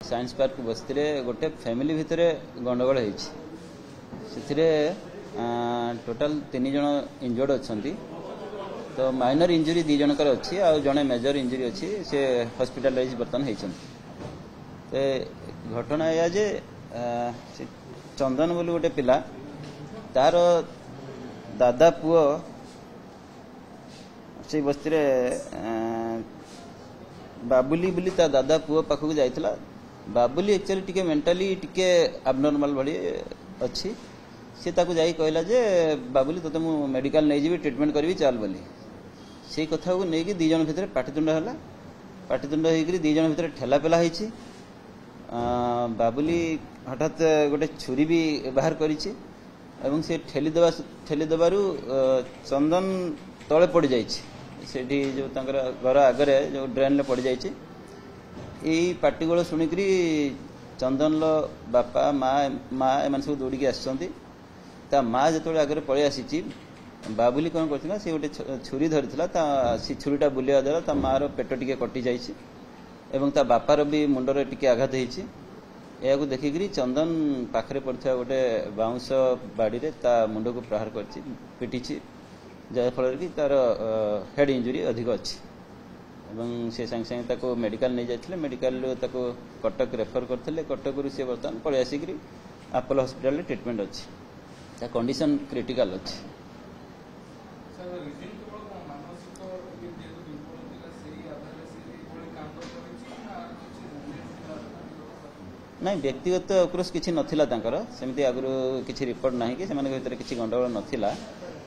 Science park बस्ती गोटे family भितर गंडगोल होती टोटाल 3 जन इंजर्ड अच्छा तो माइनर इंजुरी 2 जनकर अच्छी आ जड़े मेजर इंजुरी अच्छी से हॉस्पिटलाइज बर्तमान होती घटना या जे चंदन बोली गोटे पिला तार दादा पुओ से बस्ती बाबुली बोली ता दादा पुओ पाखक जाइथिला बाबुली एक्चुअली टिके मेंटली टिके एबनॉर्मल भली अच्छी से ताकू जाई कहला जे बाबुली तते मु मेडिकल नै जीवी ट्रीटमेंट करबी चल बोली से कथा को नै कि 2 जन भितर पाटितुंड हला पाटितुंड होई कि 2 जन भितर ठेला पेला होईची बाबुली हठात गोटे छुरी भी बाहर करिछि एवं से ठेली देबारु चंदन तळे पड़ जाइछि सेठी जो तांकर घर आगरे जो ड्रेन ले पड़ जाइछि एई पार्टीगोल शुणिकी चंदन बापा माँ एम सब दौड़ी आसती ता माँ जो आगे पलि आसी बाबुली कौन कर गोटे छुरी धरी से छुरीटा बुलिया द्वारा ता माँ पेट टिके कटि जाइए ता बापार भी मुंडर टिके आघात होती या देखिकी चंदन पाखे पड़ा गोटे बाउंश बाड़ी रे ता मुंड को प्रहार कर पिटी जहाँफल कि तार हेड इंजुरी अधिक अच्छी से संगे संगे ताको मेडिकल नहीं जाते मेडिकल ताको कटक रेफर करते कटक सी बर्तमान पलि आसिक आपोलो हॉस्पिटल ट्रीटमेंट अच्छी कंडीशन क्रिटिकल अच्छी नहीं व्यक्तिगत अक्रोश किसी नथिला सेमती आगु किसी रिपोर्ट ना कि भीतर किसी गंडगोल नथिला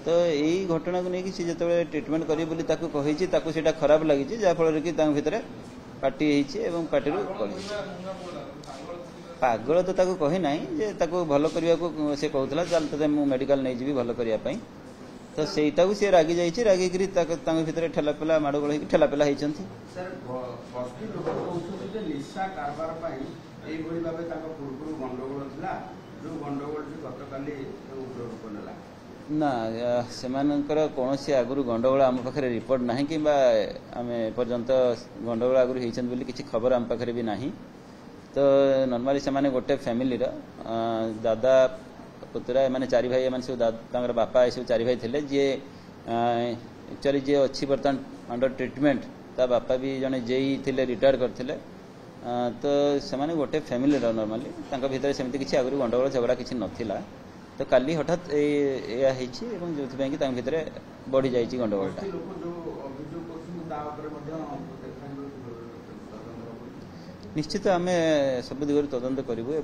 तो यही घटना को लेकिन जो ट्रीटमेंट करी खराब लगी जहाँफल कि भितर पार्टी पार्टी पागल तो ताको कही ना जे ताको भल करने को से कहूला चल ते मेडिकल नहीं जी भल करने तो सेटा को सी रागी जाइए रागिकी भितर ठेलापेला माड़गोल हो ठेलापेला होती ना से कौन सी आगु गंडगोल आम पाखे रिपोर्ट ना कि आम एपर्यंत गंडगोल आगु होती किसी खबर आम पाखे भी ना तो नॉर्मली से गोटे फैमिली दादा पुतरा एम 4 भाई एम सब बापा ये सब 4 भाई थे जी एक्चुअली जी अच्छी बर्तमान अंडर ट्रीटमेंट ता बापा भी जड़े जेई थे रिटायर करते तो से गोटे फैमिली नॉर्मली भितर सेमती किसी आगु गंडगोल झगड़ा किसी नथिला तो काली हठात या जो भितर बढ़ी जाइए गंडगोलटा निश्चित आम सब दिगरी तदंत करूँ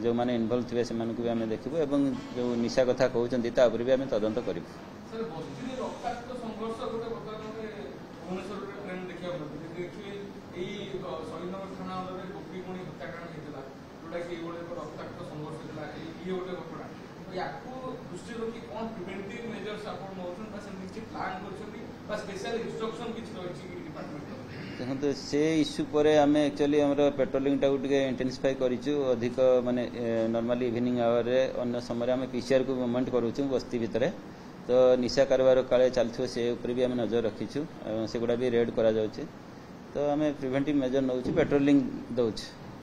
जो मैंने इनवल्व थे से भी आम देखू और जो निशा कथा कहते भी आम तदंत करूँ देखो से इश्यू पर आम एक्चुअली आम पेट्रोलिंग टाक इंटेंसिफाई करूँ अधिक माने नॉर्मली इवनिंग आवर अन्य समय आम पीसीआर को मूवमेंट करूँ बस्ती भितर तो निशा कारबार काले चलती से भी आम नजर रखीचु से गुड़ा भी रेड करा तो आम प्रिवेंटिव मेजर नौ पेट्रोलिंग दौर।